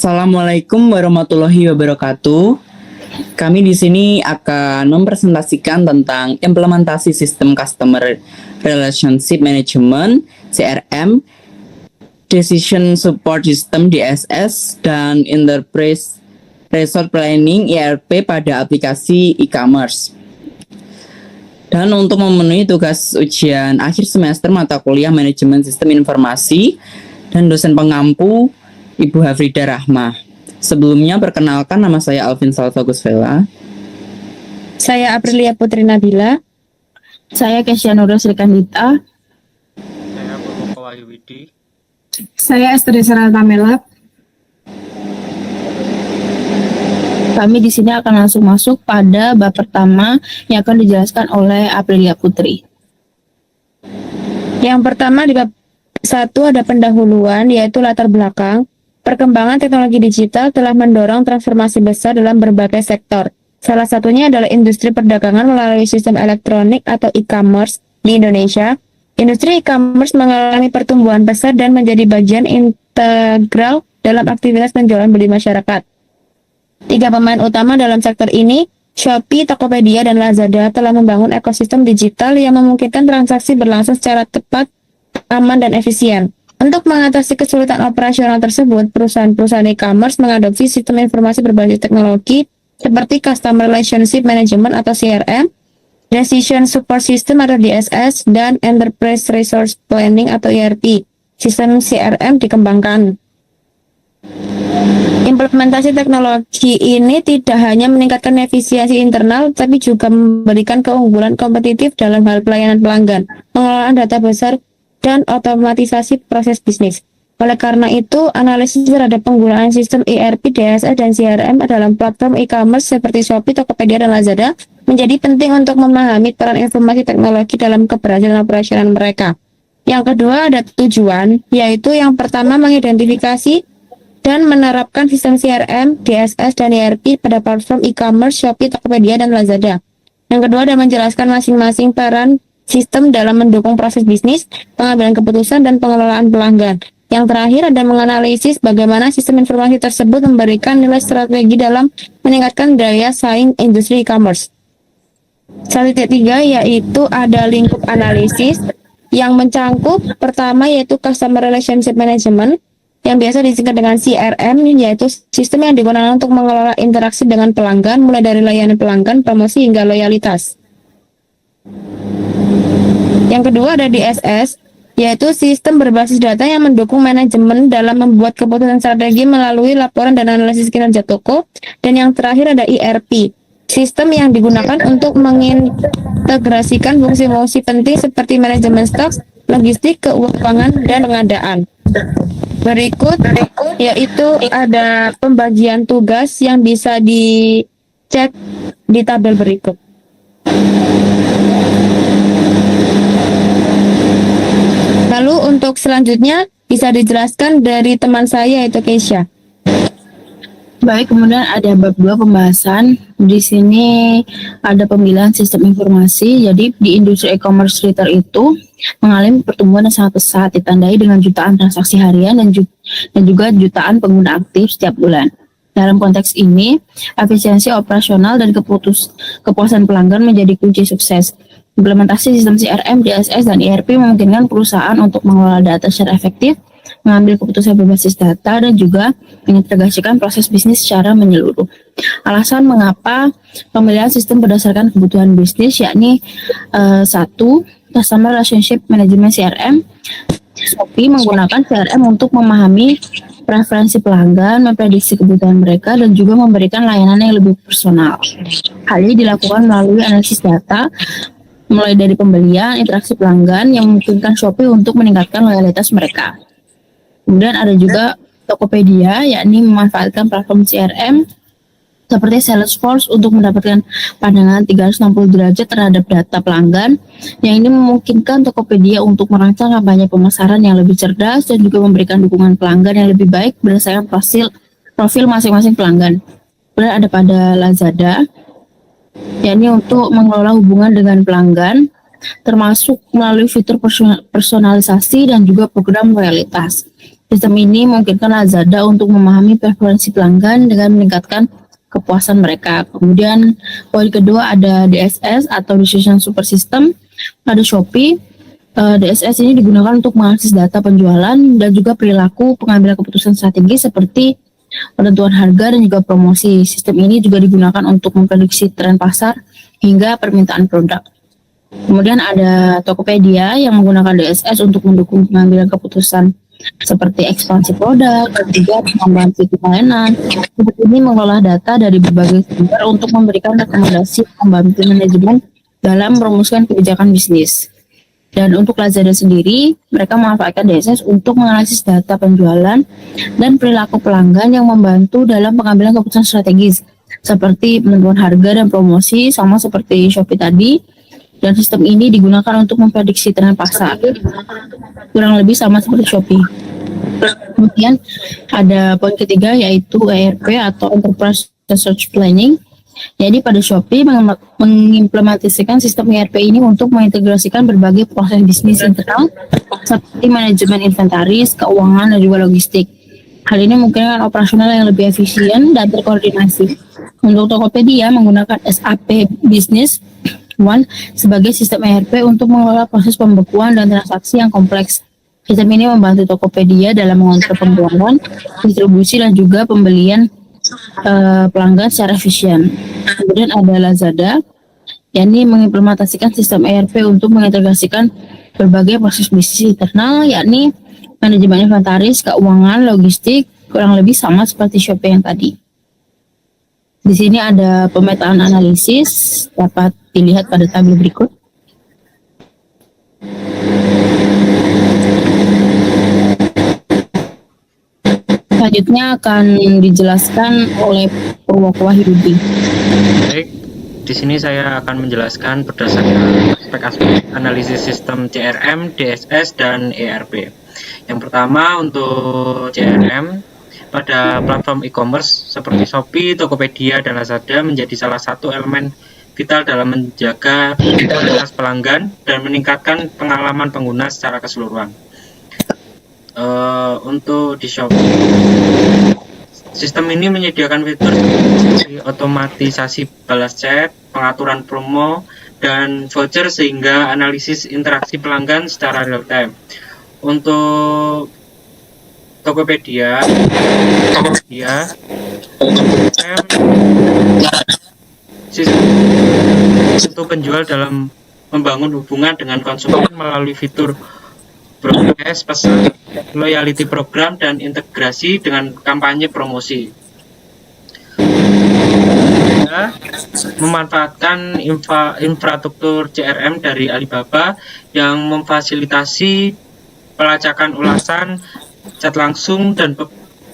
Assalamualaikum warahmatullahi wabarakatuh. Kami di sini akan mempresentasikan tentang implementasi sistem Customer Relationship Management (CRM), Decision Support System (DSS), dan Enterprise Resource Planning (ERP) pada aplikasi e-commerce. Dan untuk memenuhi tugas ujian akhir semester mata kuliah Manajemen Sistem Informasi dan dosen pengampu Ibu Hafridah Rahmah. Sebelumnya perkenalkan, nama saya Alvin Salva Gusvela. Saya Aprilia Putri Nabila. Saya Kesya Nurul Sri Kandita. Saya Purwoko Wahyu Widi. Saya Esther Sarah Tamela. Kami di sini akan langsung masuk pada bab pertama yang akan dijelaskan oleh Aprilia Putri. Yang pertama di bab 1 ada pendahuluan, yaitu latar belakang. Perkembangan teknologi digital telah mendorong transformasi besar dalam berbagai sektor. Salah satunya adalah industri perdagangan melalui sistem elektronik atau e-commerce di Indonesia. Industri e-commerce mengalami pertumbuhan besar dan menjadi bagian integral dalam aktivitas penjualan beli masyarakat. 3 pemain utama dalam sektor ini, Shopee, Tokopedia, dan Lazada, telah membangun ekosistem digital yang memungkinkan transaksi berlangsung secara tepat, aman, dan efisien. Untuk mengatasi kesulitan operasional tersebut, perusahaan-perusahaan e-commerce mengadopsi sistem informasi berbasis teknologi seperti Customer Relationship Management atau CRM, Decision Support System atau DSS, dan Enterprise Resource Planning atau ERP. Sistem CRM dikembangkan. Implementasi teknologi ini tidak hanya meningkatkan efisiensi internal, tapi juga memberikan keunggulan kompetitif dalam hal pelayanan pelanggan, pengelolaan data besar, dan otomatisasi proses bisnis. Oleh karena itu, analisis terhadap penggunaan sistem ERP, DSS, dan CRM dalam platform e-commerce seperti Shopee, Tokopedia, dan Lazada menjadi penting untuk memahami peran informasi teknologi dalam keberhasilan operasional mereka. Yang kedua ada tujuan, yaitu yang pertama mengidentifikasi dan menerapkan sistem CRM, DSS, dan ERP pada platform e-commerce Shopee, Tokopedia, dan Lazada. Yang kedua ada menjelaskan masing-masing peran sistem dalam mendukung proses bisnis, pengambilan keputusan, dan pengelolaan pelanggan. Yang terakhir ada menganalisis bagaimana sistem informasi tersebut memberikan nilai strategi dalam meningkatkan daya saing industri e-commerce. 1.3 yaitu ada lingkup analisis yang mencangkup pertama yaitu Customer Relationship Management yang biasa disingkat dengan CRM, yaitu sistem yang digunakan untuk mengelola interaksi dengan pelanggan mulai dari layanan pelanggan, promosi, hingga loyalitas. Yang kedua ada DSS, yaitu sistem berbasis data yang mendukung manajemen dalam membuat keputusan strategi melalui laporan dan analisis kinerja toko. Dan yang terakhir ada ERP, sistem yang digunakan untuk mengintegrasikan fungsi-fungsi penting seperti manajemen stok, logistik, keuangan, dan pengadaan. Berikut yaitu ada pembagian tugas yang bisa dicek di tabel berikut. Lalu untuk selanjutnya bisa dijelaskan dari teman saya yaitu Kesya. Baik, kemudian ada bab 2 pembahasan. Di sini ada pemilihan sistem informasi. Jadi di industri e-commerce retail itu mengalami pertumbuhan yang sangat pesat, ditandai dengan jutaan transaksi harian dan juga jutaan pengguna aktif setiap bulan. Dalam konteks ini, efisiensi operasional dan kepuasan pelanggan menjadi kunci sukses. Implementasi sistem CRM, DSS, dan ERP memungkinkan perusahaan untuk mengelola data secara efektif, mengambil keputusan berbasis data, dan juga mengintegrasikan proses bisnis secara menyeluruh. Alasan mengapa pemilihan sistem berdasarkan kebutuhan bisnis yakni 1. Customer Relationship Management CRM. Shopee menggunakan CRM untuk memahami preferensi pelanggan, memprediksi kebutuhan mereka, dan juga memberikan layanan yang lebih personal. Hal ini dilakukan melalui analisis data, mulai dari pembelian, interaksi pelanggan yang memungkinkan Shopee untuk meningkatkan loyalitas mereka. Kemudian ada juga Tokopedia, yakni memanfaatkan platform CRM seperti Salesforce untuk mendapatkan pandangan 360 derajat terhadap data pelanggan, yang ini memungkinkan Tokopedia untuk merancang kampanye pemasaran yang lebih cerdas dan juga memberikan dukungan pelanggan yang lebih baik berdasarkan profil masing-masing pelanggan. Kemudian ada pada Lazada, yakni untuk mengelola hubungan dengan pelanggan, termasuk melalui fitur personalisasi dan juga program loyalitas. Sistem ini memungkinkan Lazada untuk memahami preferensi pelanggan dengan meningkatkan kepuasan mereka. Kemudian poin kedua ada DSS atau Decision Super System. Pada Shopee, DSS ini digunakan untuk mengakses data penjualan dan juga perilaku pengambilan keputusan strategis seperti penentuan harga dan juga promosi. Sistem ini juga digunakan untuk memprediksi tren pasar hingga permintaan produk. Kemudian ada Tokopedia yang menggunakan DSS untuk mendukung pengambilan keputusan seperti ekspansi produk dan juga pengembangan fitur layanan. Sistem ini mengolah data dari berbagai sumber untuk memberikan rekomendasi membantu manajemen dalam merumuskan kebijakan bisnis. Dan untuk Lazada sendiri, mereka memanfaatkan DSS untuk menganalisis data penjualan dan perilaku pelanggan yang membantu dalam pengambilan keputusan strategis seperti penentuan harga dan promosi, sama seperti Shopee tadi. Dan sistem ini digunakan untuk memprediksi tren pasar, kurang lebih sama seperti Shopee. Kemudian ada poin ketiga yaitu ERP atau Enterprise Resource Planning. Jadi pada Shopee mengimplementasikan sistem ERP ini untuk mengintegrasikan berbagai proses bisnis internal seperti manajemen inventaris, keuangan, dan juga logistik. Hal ini memungkinkan operasional yang lebih efisien dan terkoordinasi. Untuk Tokopedia menggunakan SAP Business One sebagai sistem ERP untuk mengelola proses pembekuan dan transaksi yang kompleks. Sistem ini membantu Tokopedia dalam mengontrol penjualan, distribusi, dan juga pembelian pelanggan secara efisien. Kemudian ada Lazada, yakni mengimplementasikan sistem ERP untuk mengintegrasikan berbagai proses bisnis internal, yakni manajemen inventaris, keuangan, logistik, kurang lebih sama seperti Shopee yang tadi. Di sini ada pemetaan analisis, dapat dilihat pada tabel berikut. Selanjutnya akan dijelaskan oleh Purwoko Wahyudi. Baik, di sini saya akan menjelaskan berdasarkan aspek-aspek analisis sistem CRM, DSS, dan ERP. Yang pertama untuk CRM, pada platform e-commerce seperti Shopee, Tokopedia, dan Lazada menjadi salah satu elemen vital dalam menjaga kualitas pelanggan dan meningkatkan pengalaman pengguna secara keseluruhan. Untuk di Shopee, sistem ini menyediakan fitur seperti otomatisasi balas chat, pengaturan promo, dan voucher sehingga analisis interaksi pelanggan secara real time. Untuk Tokopedia sistem untuk penjual dalam membangun hubungan dengan konsumen melalui fitur broadcast, pesan, loyalty program, dan integrasi dengan kampanye promosi. Memanfaatkan infrastruktur CRM dari Alibaba yang memfasilitasi pelacakan ulasan, chat langsung, dan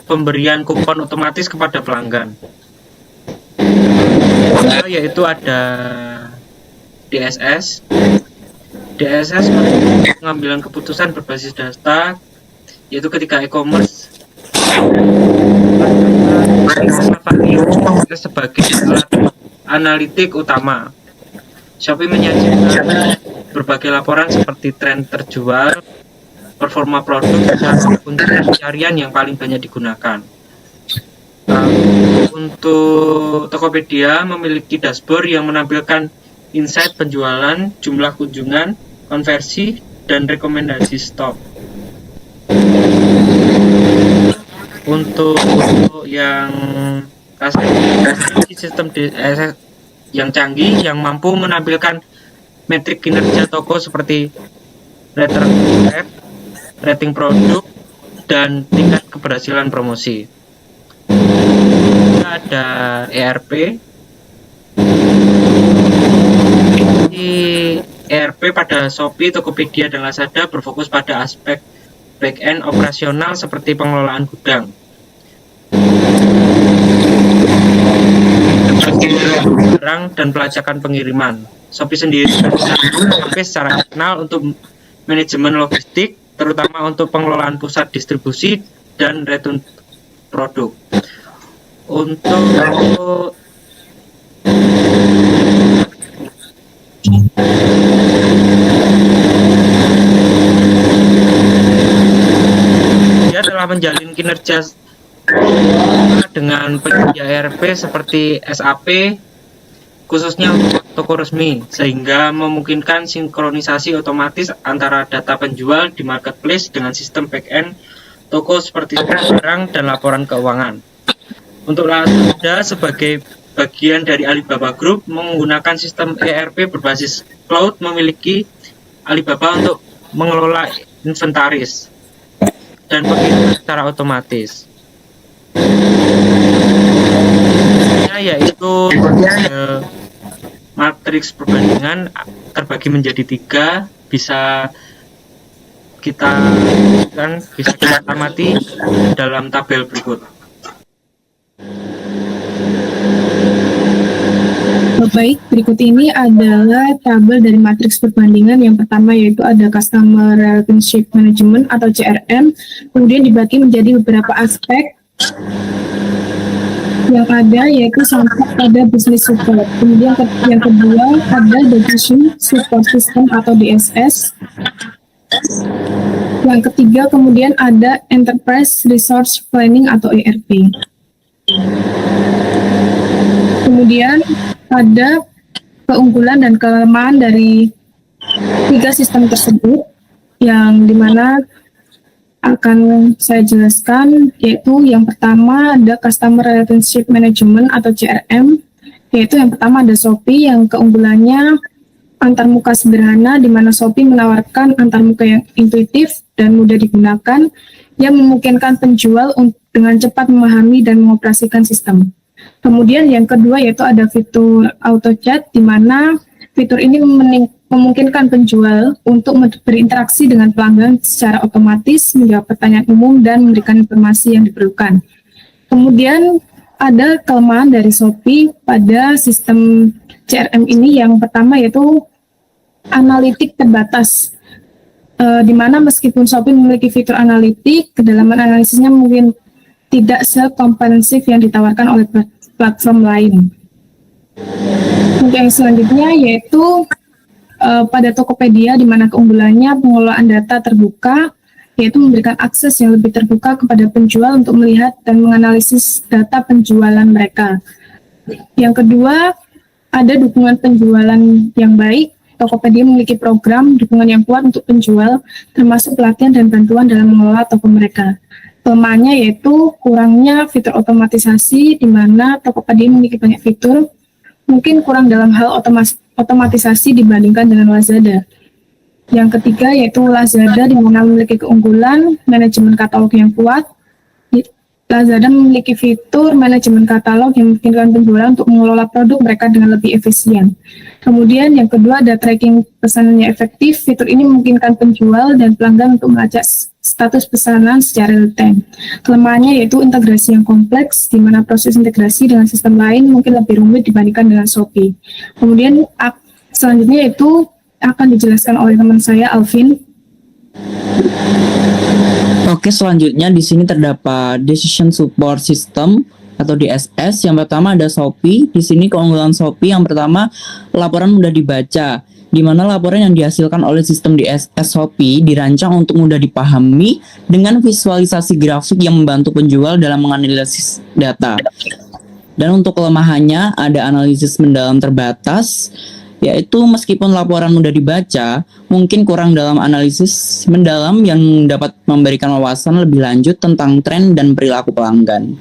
pemberian kupon otomatis kepada pelanggan. Yaitu ada DSS. DSS pengambilan keputusan berbasis data, yaitu ketika e-commerce sebagai alat analitik utama. Shopee menyajikan berbagai laporan seperti tren terjual, performa produk, dan kunci pencarian yang paling banyak digunakan. Untuk Tokopedia memiliki dashboard yang menampilkan insight penjualan, jumlah kunjungan, konversi, dan rekomendasi stok. Untuk yang sistem DSS yang canggih yang mampu menampilkan metrik kinerja toko seperti return rate, rating produk, dan tingkat keberhasilan promosi. Ada ERP. Di ERP pada Shopee, Tokopedia, dan Lazada berfokus pada aspek back-end operasional seperti pengelolaan gudang, barang, dan pelacakan pengiriman. Shopee sendiri secara internal untuk manajemen logistik, terutama untuk pengelolaan pusat distribusi dan return produk. Untuk dia telah bisa menjalin kinerja dengan penyedia ERP seperti SAP, khususnya untuk toko resmi, sehingga memungkinkan sinkronisasi otomatis antara data penjual di marketplace dengan sistem back-end toko seperti barang dan laporan keuangan. Untuk Lazada sebagai bagian dari Alibaba Group menggunakan sistem ERP berbasis cloud memiliki Alibaba untuk mengelola inventaris dan pengiriman secara otomatis. Yaitu matriks perbandingan terbagi menjadi 3, bisa kita amati dalam tabel berikut. Baik, berikut ini adalah tabel dari matriks perbandingan. Yang pertama yaitu ada Customer Relationship Management atau CRM, kemudian dibagi menjadi beberapa aspek. Yang ada yaitu sampai pada business support. Kemudian yang kedua ada decision support system atau DSS. Yang ketiga kemudian ada enterprise resource planning atau ERP. Kemudian ada keunggulan dan kelemahan dari 3 sistem tersebut, yang dimana akan saya jelaskan, yaitu yang pertama ada Customer Relationship Management atau CRM, yaitu yang pertama ada Shopee yang keunggulannya antarmuka sederhana, di mana Shopee menawarkan antarmuka yang intuitif dan mudah digunakan yang memungkinkan penjual dengan cepat memahami dan mengoperasikan sistem. Kemudian yang kedua yaitu ada fitur auto chat, di mana fitur ini memungkinkan penjual untuk berinteraksi dengan pelanggan secara otomatis, menjawab pertanyaan umum, dan memberikan informasi yang diperlukan. Kemudian ada kelemahan dari Shopee pada sistem CRM ini, yang pertama yaitu analitik terbatas, di mana meskipun Shopee memiliki fitur analitik, kedalaman analisisnya mungkin tidak sekomprehensif yang ditawarkan oleh platform lain. Untuk yang selanjutnya yaitu pada Tokopedia, di mana keunggulannya pengelolaan data terbuka, yaitu memberikan akses yang lebih terbuka kepada penjual untuk melihat dan menganalisis data penjualan mereka. Yang kedua, ada dukungan penjualan yang baik. Tokopedia memiliki program dukungan yang kuat untuk penjual, termasuk pelatihan dan bantuan dalam mengelola toko mereka. Kelemahannya yaitu kurangnya fitur otomatisasi, di mana Tokopedia memiliki banyak fitur, mungkin kurang dalam hal otomatisasi dibandingkan dengan Lazada. Yang ketiga yaitu Lazada, di mana memiliki keunggulan manajemen katalog yang kuat. Lazada memiliki fitur manajemen katalog yang memungkinkan penjual untuk mengelola produk mereka dengan lebih efisien. Kemudian yang kedua ada tracking pesanannya efektif. Fitur ini memungkinkan penjual dan pelanggan untuk melacak status pesanan secara real-time. Kelemahannya yaitu integrasi yang kompleks, di mana proses integrasi dengan sistem lain mungkin lebih rumit dibandingkan dengan Shopee. Kemudian selanjutnya itu akan dijelaskan oleh teman saya, Alvin. Oke, selanjutnya di sini terdapat Decision Support System atau DSS. Yang pertama ada Shopee. Di sini keunggulan Shopee yang pertama, laporan mudah dibaca, di mana laporan yang dihasilkan oleh sistem DSS Shopee dirancang untuk mudah dipahami dengan visualisasi grafik yang membantu penjual dalam menganalisis data. Dan untuk kelemahannya ada analisis mendalam terbatas, yaitu meskipun laporan mudah dibaca, mungkin kurang dalam analisis mendalam yang dapat memberikan wawasan lebih lanjut tentang tren dan perilaku pelanggan.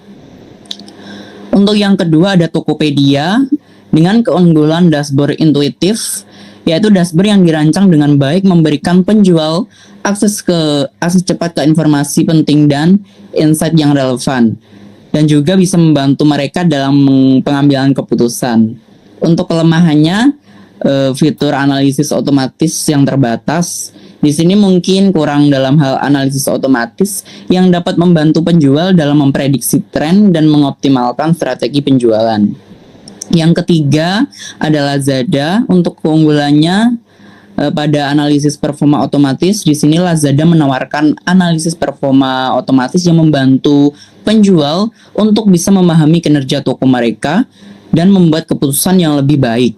Untuk yang kedua ada Tokopedia dengan keunggulan dashboard intuitif, yaitu dashboard yang dirancang dengan baik memberikan penjual akses cepat ke informasi penting dan insight yang relevan, dan juga bisa membantu mereka dalam pengambilan keputusan. Untuk kelemahannya, fitur analisis otomatis yang terbatas. Di sini mungkin kurang dalam hal analisis otomatis yang dapat membantu penjual dalam memprediksi tren dan mengoptimalkan strategi penjualan. Yang ketiga ada Lazada. Untuk keunggulannya pada analisis performa otomatis, di sini Lazada menawarkan analisis performa otomatis yang membantu penjual untuk bisa memahami kinerja toko mereka dan membuat keputusan yang lebih baik.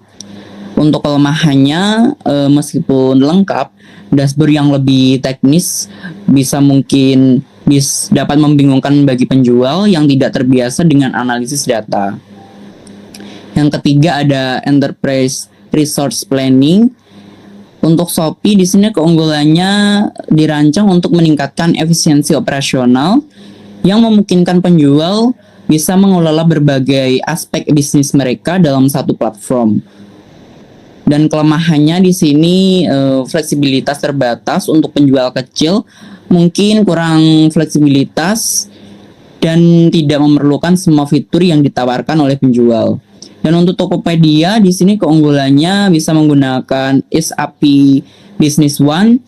Untuk kelemahannya, meskipun lengkap, dashboard yang lebih teknis bisa mungkin dapat membingungkan bagi penjual yang tidak terbiasa dengan analisis data. Yang ketiga ada enterprise resource planning. Untuk Shopee di sini keunggulannya dirancang untuk meningkatkan efisiensi operasional yang memungkinkan penjual bisa mengelola berbagai aspek bisnis mereka dalam satu platform. Dan kelemahannya di sini fleksibilitas terbatas untuk penjual kecil, mungkin kurang fleksibilitas dan tidak memerlukan semua fitur yang ditawarkan oleh penjual. Dan untuk Tokopedia di sini keunggulannya bisa menggunakan SAP Business One,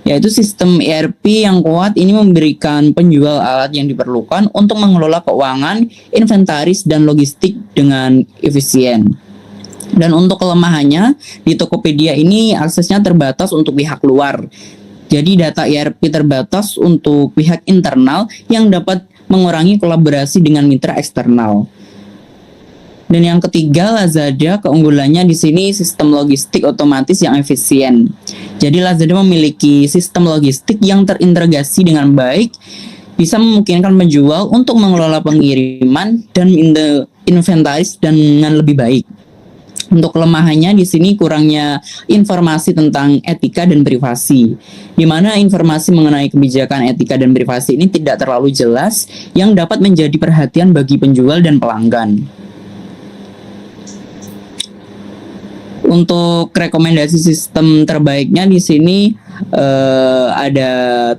yaitu sistem ERP yang kuat ini memberikan penjual alat yang diperlukan untuk mengelola keuangan, inventaris, dan logistik dengan efisien. Dan untuk kelemahannya, di Tokopedia ini aksesnya terbatas untuk pihak luar. Jadi data ERP terbatas untuk pihak internal yang dapat mengurangi kolaborasi dengan mitra eksternal. Dan yang ketiga, Lazada keunggulannya di sini sistem logistik otomatis yang efisien. Jadi Lazada memiliki sistem logistik yang terintegrasi dengan baik, bisa memungkinkan penjual untuk mengelola pengiriman dan inventaris dengan lebih baik. Untuk kelemahannya di sini kurangnya informasi tentang etika dan privasi, di mana informasi mengenai kebijakan etika dan privasi ini tidak terlalu jelas yang dapat menjadi perhatian bagi penjual dan pelanggan. Untuk rekomendasi sistem terbaiknya di sini ada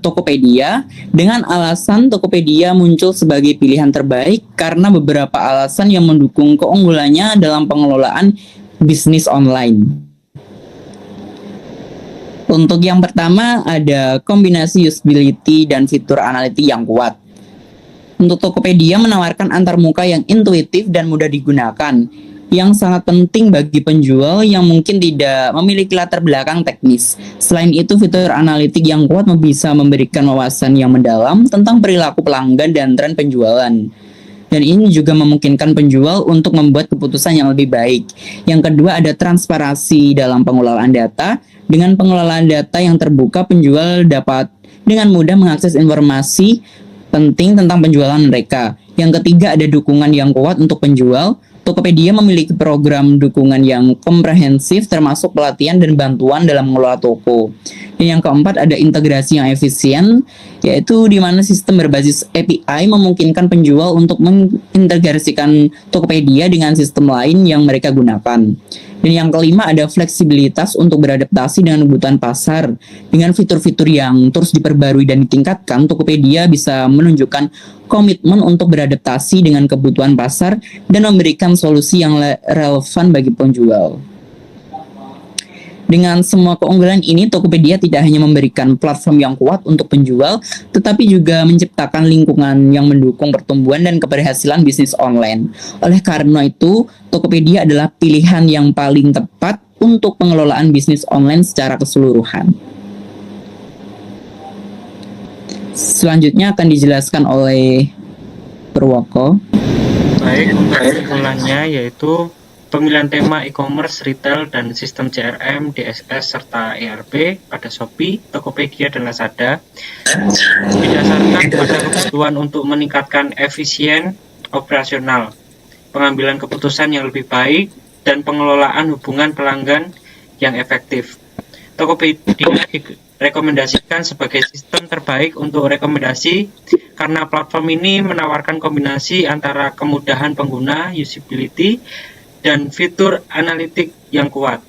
Tokopedia, dengan alasan Tokopedia muncul sebagai pilihan terbaik karena beberapa alasan yang mendukung keunggulannya dalam pengelolaan bisnis online. Untuk yang pertama ada kombinasi usability dan fitur analitik yang kuat. Untuk Tokopedia menawarkan antarmuka yang intuitif dan mudah digunakan, yang sangat penting bagi penjual yang mungkin tidak memiliki latar belakang teknis. Selain itu, fitur analitik yang kuat bisa memberikan wawasan yang mendalam tentang perilaku pelanggan dan tren penjualan. Dan ini juga memungkinkan penjual untuk membuat keputusan yang lebih baik. Yang kedua ada transparansi dalam pengelolaan data. Dengan pengelolaan data yang terbuka, penjual dapat dengan mudah mengakses informasi penting tentang penjualan mereka. Yang ketiga ada dukungan yang kuat untuk penjual. Tokopedia memiliki program dukungan yang komprehensif termasuk pelatihan dan bantuan dalam mengelola toko. Dan yang keempat ada integrasi yang efisien, yaitu di mana sistem berbasis API memungkinkan penjual untuk mengintegrasikan Tokopedia dengan sistem lain yang mereka gunakan. Dan yang kelima ada fleksibilitas untuk beradaptasi dengan kebutuhan pasar. Dengan fitur-fitur yang terus diperbarui dan ditingkatkan, Tokopedia bisa menunjukkan komitmen untuk beradaptasi dengan kebutuhan pasar dan memberikan solusi yang relevan bagi penjual. Dengan semua keunggulan ini, Tokopedia tidak hanya memberikan platform yang kuat untuk penjual, tetapi juga menciptakan lingkungan yang mendukung pertumbuhan dan keberhasilan bisnis online. Oleh karena itu, Tokopedia adalah pilihan yang paling tepat untuk pengelolaan bisnis online secara keseluruhan. Selanjutnya akan dijelaskan oleh Purwoko. Baik, untuk kesimpulannya yaitu pemilihan tema e-commerce, retail, dan sistem CRM, DSS, serta ERP pada Shopee, Tokopedia, dan Lazada didasarkan pada kebutuhan untuk meningkatkan efisien operasional, pengambilan keputusan yang lebih baik, dan pengelolaan hubungan pelanggan yang efektif. Tokopedia direkomendasikan sebagai sistem terbaik untuk rekomendasi karena platform ini menawarkan kombinasi antara kemudahan pengguna, usability, dan fitur analitik yang kuat,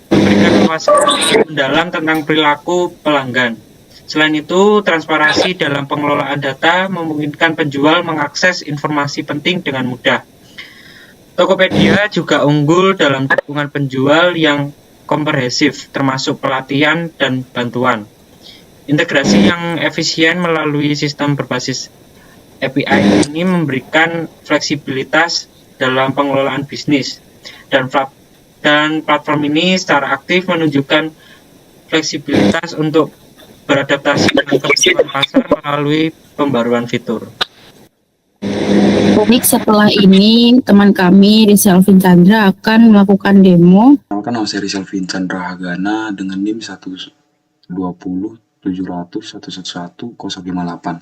memberikan wawasan mendalam tentang perilaku pelanggan. Selain itu, transparansi dalam pengelolaan data memungkinkan penjual mengakses informasi penting dengan mudah. Tokopedia juga unggul dalam dukungan penjual yang komprehensif, termasuk pelatihan dan bantuan. Integrasi yang efisien melalui sistem berbasis API ini memberikan fleksibilitas dalam pengelolaan bisnis, dan platform ini secara aktif menunjukkan fleksibilitas untuk beradaptasi dengan kebutuhan pasar melalui pembaruan fitur. Baik, setelah ini teman kami Rizal Vinchandra akan melakukan demo. Nama saya Rizal Vinchandra Hagana dengan NIM 120 700.111.058.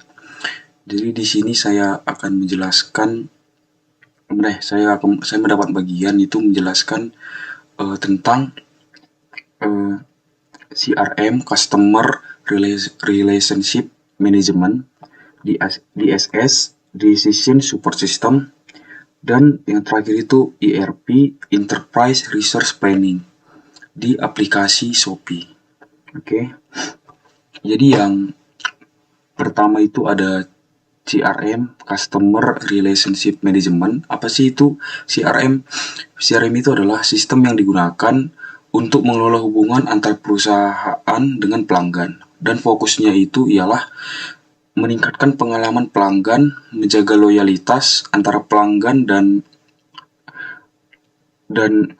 Jadi di sini saya akan menjelaskan, saya mendapat bagian itu menjelaskan tentang CRM, Customer Relationship Management, DSS, Decision Support System, dan yang terakhir itu ERP, Enterprise Resource Planning, di aplikasi Shopee. Oke. Jadi yang pertama itu ada CRM, Customer Relationship Management. Apa sih itu CRM? CRM itu adalah sistem yang digunakan untuk mengelola hubungan antar perusahaan dengan pelanggan. Dan fokusnya itu ialah meningkatkan pengalaman pelanggan, menjaga loyalitas antara pelanggan dan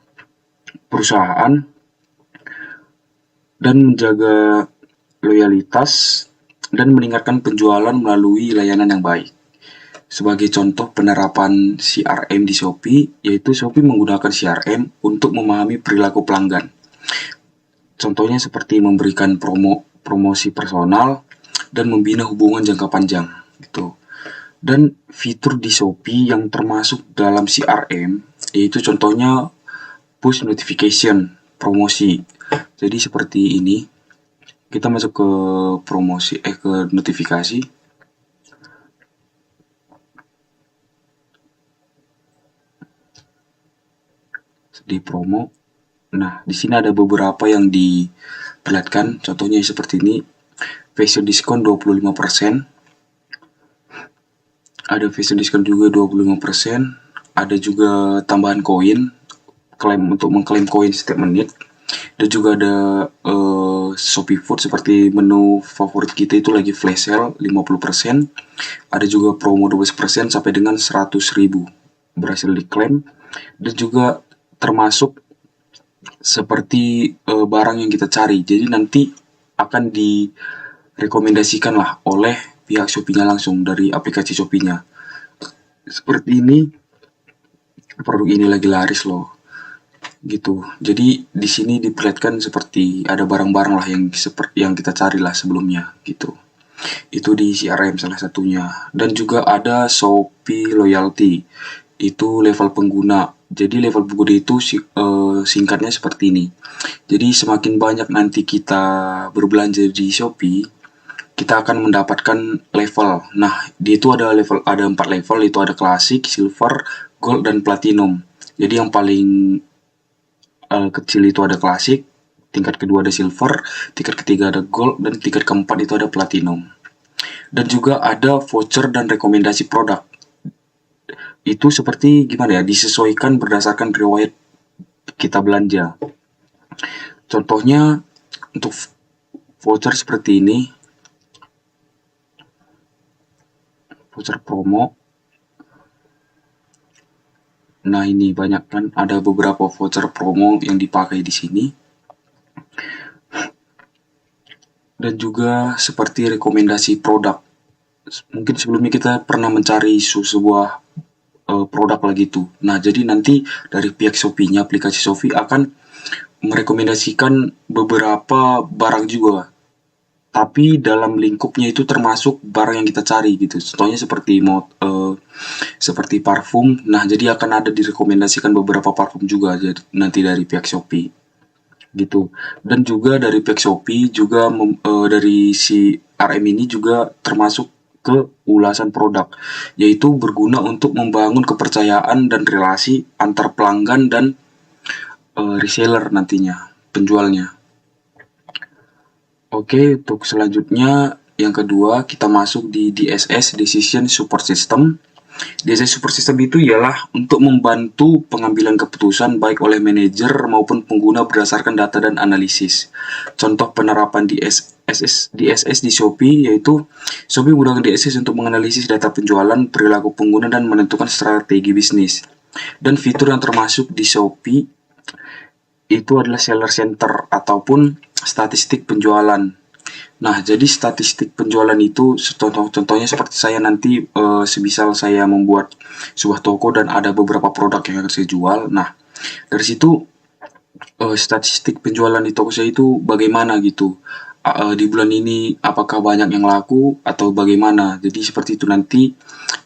perusahaan, dan menjaga loyalitas dan meningkatkan penjualan melalui layanan yang baik. Sebagai contoh penerapan CRM di Shopee, yaitu Shopee menggunakan CRM untuk memahami perilaku pelanggan. Contohnya seperti memberikan promosi personal dan membina hubungan jangka panjang gitu. Dan fitur di Shopee yang termasuk dalam CRM yaitu contohnya push notification, promosi. Jadi seperti ini. Kita masuk ke ke notifikasi. Di promo. Nah, di sini ada beberapa yang diperlihatkan. Contohnya seperti ini. Fashion diskon 25%. Ada fashion diskon juga 25%. Ada juga tambahan koin. Untuk mengklaim koin setiap menit. Dan juga ada Shopee Food seperti menu favorit kita itu lagi flash sale 50%. Ada juga promo 12% sampai dengan 100.000 berhasil diklaim. Dan juga termasuk seperti barang yang kita cari. Jadi nanti akan direkomendasikan lah oleh pihak Shopee-nya langsung dari aplikasi Shopee-nya. Seperti ini, produk ini lagi laris loh. Gitu. Jadi di sini diperlihatkan seperti ada barang-barang lah yang kita cari lah sebelumnya gitu. Itu di CRM salah satunya. Dan juga ada Shopee Loyalty. Itu level pengguna. Jadi level pengguna itu singkatnya seperti ini. Jadi semakin banyak nanti kita berbelanja di Shopee, kita akan mendapatkan level. Nah, di itu ada 4 level, itu ada Classic, Silver, Gold, dan Platinum. Jadi yang paling kecil itu ada Classic, tingkat kedua ada Silver, tingkat ketiga ada Gold, dan tingkat keempat itu ada Platinum. Dan juga ada voucher dan rekomendasi produk. Itu seperti gimana ya, disesuaikan berdasarkan riwayat kita belanja. Contohnya untuk voucher seperti ini, voucher promo. Nah, ini banyak kan, ada beberapa voucher promo yang dipakai di sini. Dan juga seperti rekomendasi produk. Mungkin sebelumnya kita pernah mencari sebuah produk lagi tuh. Nah, jadi nanti dari pihak Shopee-nya, aplikasi Shopee akan merekomendasikan beberapa barang juga. Tapi dalam lingkupnya itu termasuk barang yang kita cari gitu. Contohnya seperti parfum. Nah, jadi akan ada direkomendasikan beberapa parfum juga nanti dari pihak Shopee gitu. Dan juga dari pihak Shopee juga dari si RM ini juga termasuk ke ulasan produk, yaitu berguna untuk membangun kepercayaan dan relasi antar pelanggan dan reseller nantinya, penjualnya. Oke, untuk selanjutnya yang kedua kita masuk di DSS, Decision Support System. DSS Support System itu ialah untuk membantu pengambilan keputusan baik oleh manajer maupun pengguna berdasarkan data dan analisis. Contoh penerapan DSS di Shopee yaitu Shopee menggunakan DSS untuk menganalisis data penjualan, perilaku pengguna, dan menentukan strategi bisnis. Dan fitur yang termasuk di Shopee itu adalah Seller Center ataupun statistik penjualan. Nah, jadi statistik penjualan itu contohnya seperti saya nanti semisal saya membuat sebuah toko dan ada beberapa produk yang akan saya jual. Nah, dari situ statistik penjualan di toko saya itu bagaimana gitu. di bulan ini apakah banyak yang laku atau bagaimana. Jadi seperti itu nanti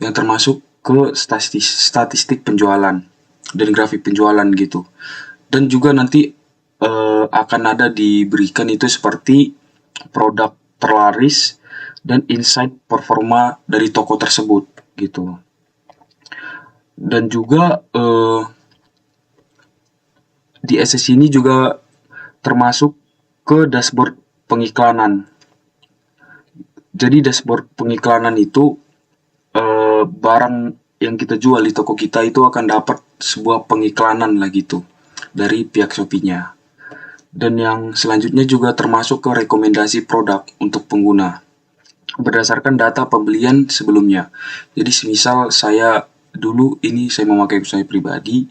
yang termasuk ke statistik penjualan dan grafik penjualan gitu. Dan juga nanti akan ada diberikan itu seperti produk terlaris dan insight performa dari toko tersebut gitu. Dan juga di SS ini juga termasuk ke dashboard pengiklanan. Jadi dashboard pengiklanan itu barang yang kita jual di toko kita itu akan dapat sebuah pengiklanan lah gitu dari pihak Shopee-nya. Dan yang selanjutnya juga termasuk ke rekomendasi produk untuk pengguna berdasarkan data pembelian sebelumnya. Jadi semisal saya dulu ini saya memakai saya pribadi,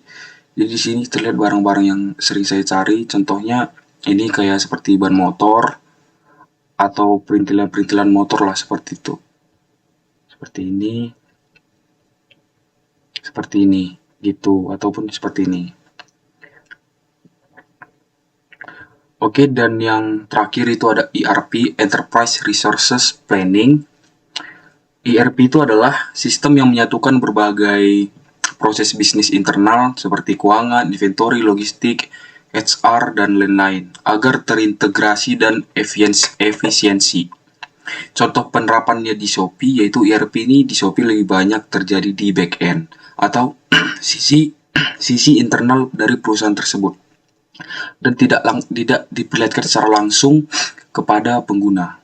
jadi di sini terlihat barang-barang yang sering saya cari. Contohnya ini kayak seperti ban motor atau perintilan-perintilan motor lah seperti itu. Seperti ini gitu, ataupun seperti ini. Oke, dan yang terakhir itu ada ERP, Enterprise Resources Planning. ERP itu adalah sistem yang menyatukan berbagai proses bisnis internal seperti keuangan, inventory, logistik, HR, dan lain-lain agar terintegrasi dan efisiensi. Contoh penerapannya di Shopee yaitu ERP ini di Shopee lebih banyak terjadi di back-end atau sisi internal dari perusahaan tersebut dan tidak diperlihatkan secara langsung kepada pengguna.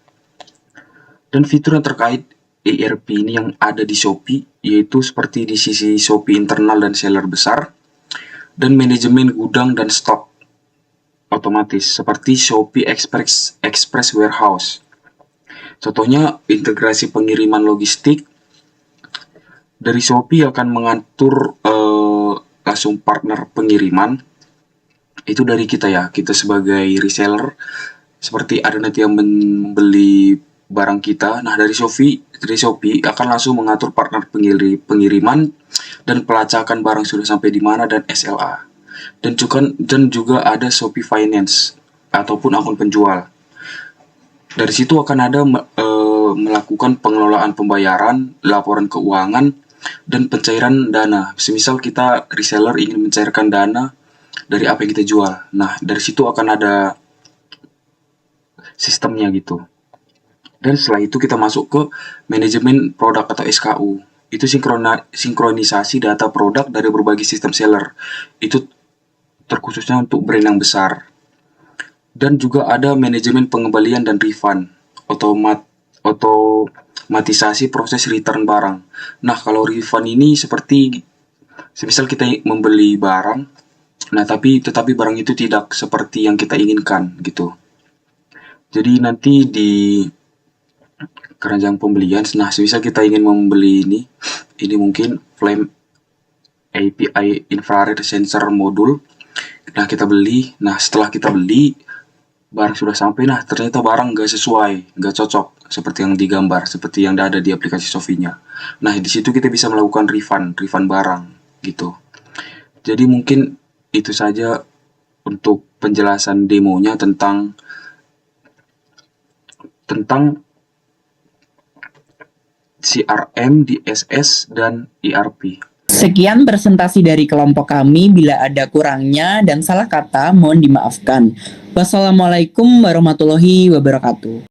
Dan fitur yang terkait ERP ini yang ada di Shopee yaitu seperti di sisi Shopee internal dan seller besar, dan manajemen gudang dan stok otomatis seperti Shopee Express Warehouse. Contohnya integrasi pengiriman logistik dari Shopee akan mengatur langsung partner pengiriman itu dari kita ya, kita sebagai reseller, seperti ada nanti yang membeli barang kita. Nah dari Shopee akan langsung mengatur partner pengiriman dan pelacakan barang sudah sampai di mana dan SLA. Dan juga ada Shopee Finance ataupun akun penjual. Dari situ akan ada melakukan pengelolaan pembayaran, laporan keuangan, dan pencairan dana. Semisal kita reseller ingin mencairkan dana dari apa yang kita jual. Nah, dari situ akan ada sistemnya gitu. Dan setelah itu kita masuk ke manajemen produk atau SKU. Itu sinkronisasi data produk dari berbagai sistem seller. Itu terkhususnya untuk brand yang besar. Dan juga ada manajemen pengembalian dan refund, otomatisasi proses return barang. Nah, kalau refund ini seperti semisal kita membeli barang, nah tetapi barang itu tidak seperti yang kita inginkan gitu. Jadi nanti di keranjang pembelian, nah semisal kita ingin membeli ini mungkin Flame API infrared sensor modul. Nah kita beli, nah setelah kita beli barang sudah sampai, nah ternyata barang nggak sesuai, nggak cocok seperti yang digambar, seperti yang ada di aplikasi Shopee-nya. Nah di situ kita bisa melakukan refund barang gitu. Jadi mungkin itu saja untuk penjelasan demonya tentang CRM, DSS, dan ERP. Sekian presentasi dari kelompok kami. Bila ada kurangnya dan salah kata, mohon dimaafkan. Wassalamualaikum warahmatullahi wabarakatuh.